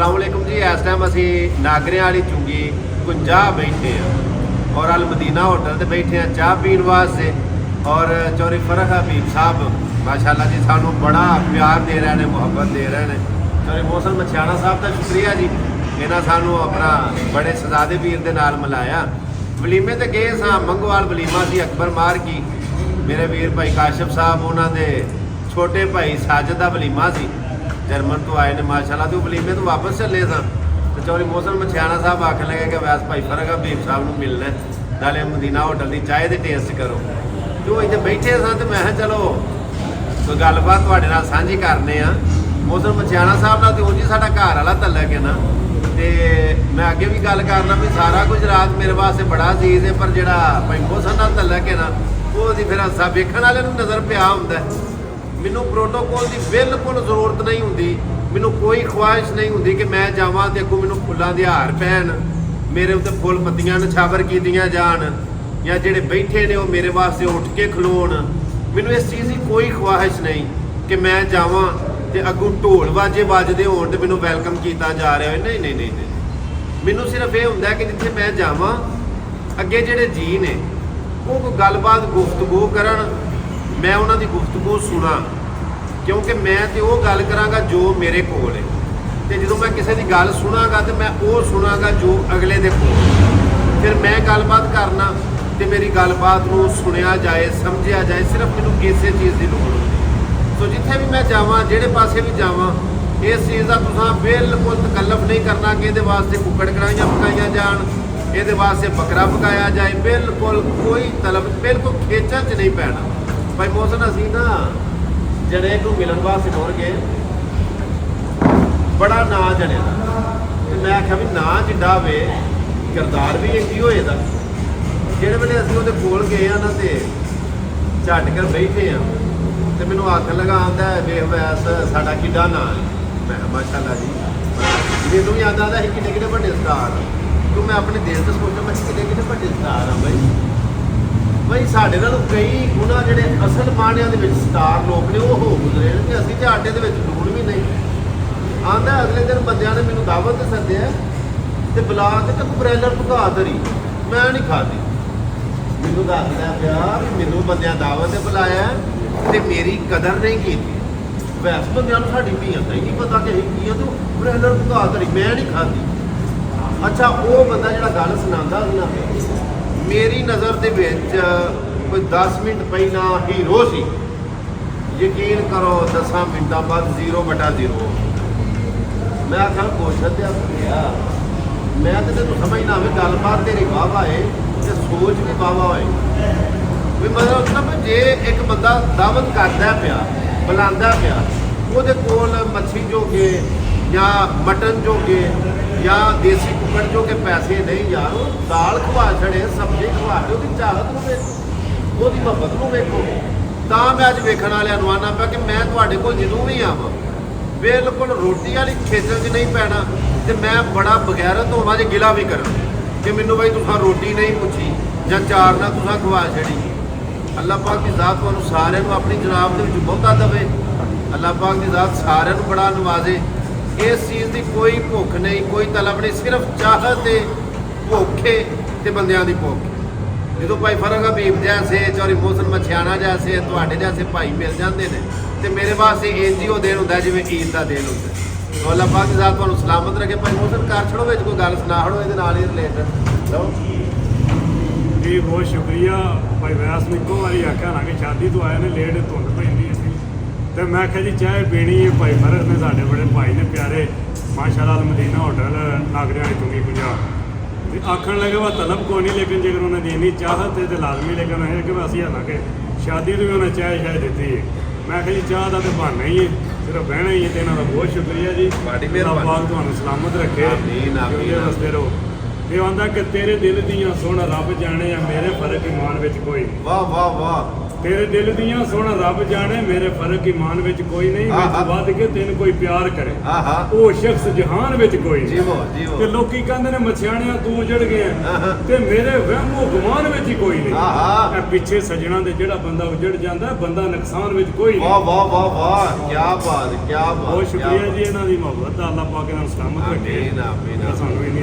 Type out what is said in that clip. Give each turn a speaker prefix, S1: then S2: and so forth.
S1: अस्सलाम वालेकुम जी। इस टाइम असी नागरियां वाली चुंगी 50 बैठे हैं और अल मदीना होटल ते बैठे हैं चाह पीने वास्ते। और चौधरी फरख हबीब साहब माशाल्लाह जी सानू बड़ा प्यार दे रहे हैं, मुहब्बत दे रहे हैं। चौधरी मोहसन मछियाना साहब का शुक्रिया जी, इन्होंने सानू अपना बड़े शहजादे वीर दे नाल मिलाया। वलीमे ते गए सां, मंगोवाल वलीमा सी अकबर मार की, मेरे वीर भाई काशिफ साहब उन्होंने छोटे भाई साजिद का वलीमा सी, जर्मन तो आए ने माशाल्लाह। तो वलीमे तो वापस चले सन तो चौधरी मोहसन मछियाना साहब आखन लगे कि वैस भाई फरक हबीब साहब को मिलना नाले मदीना होटल की चाय दे टेस्ट करो। तो इतने बैठे सन तो मैं चलो कोई गलबात तुहाडे नाल सांझी करने आ। मोहसन मछियाना साहब नाल तो उंज ही साडा घर वाला तलक है ना, तो मैं अगे भी गल करना भी सारा कुछ रात मेरे वास्ते बड़ा अजीज है, पर जिहड़ा भाई मोहसन नाल तलक है ना वो फिर हंसा वेखण वाले नूं नज़र पिया हुंदा। मैनू प्रोटोकॉल की बिल्कुल जरूरत नहीं होंगी, मैनू कोई ख्वाहिश नहीं होंगी कि मैं जावां तो अगों मैनू फुल्लां दे हार पैन, मेरे उत्ते फुल पत्तियां नछावर कीतियां जान, या जिहड़े बैठे ने वो मेरे वास्ते उठ के खलोण। मैनू इस चीज़ की कोई ख्वाहिश नहीं कि मैं जावां तो अगों ढोल वाजे वजदे होण ते मैनू वैलकम किया जा रहा है। नहीं नहीं नहीं नहीं, मैनू सिर्फ ये हुंदा कि जिथे मैं जावां अगे जिहड़े जी ने वो कोई गलबात गुफ्तगू करन, मैं उन्होंने गुफ्तगू सुना, क्योंकि मैं तो वो गल कराँगा जो मेरे कोल है, तो जो मैं किसी की गल सुनागा तो मैं वो सुनागा जो अगले दे कोल। फिर मैं गलबात करना तो मेरी गलबात को सुनिया जाए, समझिया जाए, सिर्फ मैनू इस चीज़ की लोड़ होती। तो जिथे भी मैं जावां, जेड़े पासे भी जावां, इस चीज़ का तुसां बिल्कुल तकल्लफ नहीं करना कि ये वास्ते कुकड़ कढ़ाइयाँ पकाइया जान, ये वास्ते बकरा पकाया जाए, बिल्कुल कोई तलब, बिल्कुल खेचन च नहीं पैना। भाई मोहसन असी ना जने को मिलन वास्ते पहुँच गए, बड़ा ना जने का, तो मैं आख्या भी ना जिड्डा वे किरदार भी इंज ही होएगा। जिहड़े वेले असीं उहदे कोल गए हैं ना तो झट कर बैठे हैं तो मैनू आखन लगा आंदा वेख वैस साडा किड्डा ना है। मैं माशाल्लाह जी, मैनू भी आंदा है किड्डे किड्डे वड्डे स्टार, तो मैं अपने दिल से सोचा मैं किड्डे किड्डे वड्डे स्टार हाँ भाई साढ़े नाल कई गुना जिहड़े असल माणिਆਂ ਦੇ ਵਿੱਚ स्टार लोग ने वो हो गुजरे ने कि ਅਸੀਂ ਤੇ ਆਟੇ ਦੇ ਵਿੱਚ ਲੂਣ ਵੀ ਨਹੀਂ। ਆਂਦਾ ਅਗਲੇ ਦਿਨ ਬੰਦਿਆਂ ਨੇ ਮੈਨੂੰ ਦਾਵਤ ਤੇ ਸੱਦਿਆ ਤੇ ਬੁਲਾ ਕੇ ਤੇ ਬ੍ਰੈਲਰ ਭੁਗਾ ਧਰੀ, ਮੈਂ ਨਹੀਂ ਖਾਦੀ। ਮੈਨੂੰ ਦੱਸਦਾ ਪਿਆ ਵੀ ਮੈਨੂੰ ਬੰਦਿਆਂ ਦਾਵਤ ਤੇ ਬੁਲਾਇਆ ਤੇ ਮੇਰੀ ਕਦਰ ਨਹੀਂ ਕੀਤੀ। ਵੈਸ ਬੰਦਿਆਂ ਨੂੰ ਸਾਡੀ ਧੀਆਂ ਦਾ ਹੀ ਨਹੀਂ ਪਤਾ ਕਿ ਅਸੀਂ ਕੀ ਆ, ਤੇ ਬ੍ਰੈਲਰ ਭੁਗਾ ਧਰੀ, ਮੈਂ ਨਹੀਂ ਖਾਦੀ। ਅੱਛਾ ਉਹ ਬੰਦਾ ਜਿਹੜਾ ਗੱਲ ਸੁਣਾਉਂਦਾ ਸੀ ਨਾ, मेरी नज़र के कोई 10 मिनट पहला हीरो सी, यकीन करो 10 मिनटा बाद 0/0। मैं आखा कोशिश गया, मैं तो तेन समझना भी गलबात तेरी वाह है तो सोच भी वाह होए भी, मतलब जे एक बंदा दावत करता पिया बुलांदा पिया वो कोल मच्छी जोगे या मटन जोगे या देसी कुकड़ जो के पैसे नहीं यार, दाल खवा छड़े, सब्जी खवा दे, उसकी चाहत को वेखो, उसकी मुहब्बत को वेखो। तो मैं अज वेखण वाले अनुआना पिया कि मैं तुहाडे कोल जदों भी आवां बिल्कुल रोटी वाली खेचल च नहीं पैना, तो मैं बड़ा बगैरत होवां जे गिला भी करा कि मैनू बई तुसां रोटी नहीं पुछी या चार ना तुसां खवा छड़ी। अल्लाह पाक की ज़ात तुहानूं सारिआं नूं अपनी जनाब दे विच बहुता देवे, अल्लाह पाक की ज़ात सारिआं नूं बड़ा नवाजे। इस चीज़ की कोई भुख नहीं, कोई तलब नहीं, सिर्फ चाहत भुखे तो बंदियां दी भुख। जो भाई फरक हबीब जैसे, चौधरी मोहसन मछियाना जैसे, तुहाडे जैसे भाई मिल जाते हैं तो मेरे वास्ते इंज ही वो दिन होंदा जिवें ईद का दिन होंदा। तो अल्लाह पाक की ज़ात तुहानूं सलामत रखे। भाई मोहसन कर छड़ो विच कोई गल सुना छड़ो इहदे नाल ही रिलेटेड लो
S2: जी। बहुत शुक्रिया भाई वैस ने इक्को बारी आख्या ना कि शादी तो आए ने लेट धुंध पैंदी सी, तो मैं आख्या जी चाय पीनी है। भाई फरक ने साढ़े बड़े भाई ने प्यारे माशाल्लाह मदीना होटल नागरियां वाली चुंगी 50 आखन लगे वह तलब कोई नहीं, लेकिन जेकर उन्हें देनी चाहत है तो लाजमी, लेकिन है कि असी हालांकि शादी तो भी उन्हें चाय शाय दी है। मैं आख्या जी चाह का तो बहाना ही है, सिर्फ बहना ही है। तो इन्हों का बहुत शुक्रिया जी, पाक तुहानूं सलामत रखे, रस्ते रहो। ते आंदा कि तेरे दिल दियां सुन रब जाने, या मेरे फर्क ईमान विच कोई।
S1: वाह वाह वाह।
S2: ਤੇਰੇ ਦਿਲ ਦੀਆਂ ਸੋਹਣਾ ਰੱਬ ਜਾਣੇ, ਮੇਰੇ ਫਰਕ ਈਮਾਨ ਵਿੱਚ ਕੋਈ ਨਹੀਂ, ਵਿੱਚ ਵੱਧ ਕੇ ਤੈਨੂੰ ਕੋਈ ਪਿਆਰ ਕਰੇ, ਉਹ ਸ਼ਖਸ ਜਹਾਨ ਵਿੱਚ ਕੋਈ ਨਹੀਂ।
S1: ਜੀਵੋ
S2: ਤੇ ਲੋਕੀ ਕਹਿੰਦੇ ਨੇ ਮਛਿਆਣਿਆ ਤੂੰ ਉਜੜ ਗਿਆ, ਤੇ ਮੇਰੇ ਵਹਿਮੋ ਗੁਮਾਨ ਵਿੱਚ ਹੀ ਕੋਈ ਨਹੀਂ। ਇਹ ਪਿੱਛੇ ਸਜਣਾ ਦੇ ਜਿਹੜਾ ਬੰਦਾ ਉਜੜ ਜਾਂਦਾ, ਬੰਦਾ ਨੁਕਸਾਨ ਵਿੱਚ ਕੋਈ ਨਹੀਂ।
S1: ਵਾਹ ਵਾਹ ਵਾਹ ਵਾਹ, ਕੀ ਬਾਤ, ਕੀ ਬਾਤ।
S2: ਬਹੁਤ ਸ਼ੁਕਰੀਆ ਜੀ ਇਹਨਾਂ ਦੀ ਮੁਹੱਬਤ ਦਾ, ਅੱਲਾਹ ਪਾਕ ਇਹਨਾਂ ਨੂੰ ਸਲਾਮਤ ਰੱਖੇ।
S1: ਆਮੀਨ ਆਮੀਨ।
S2: ਸਾਨੂੰ ਇੰਨੀ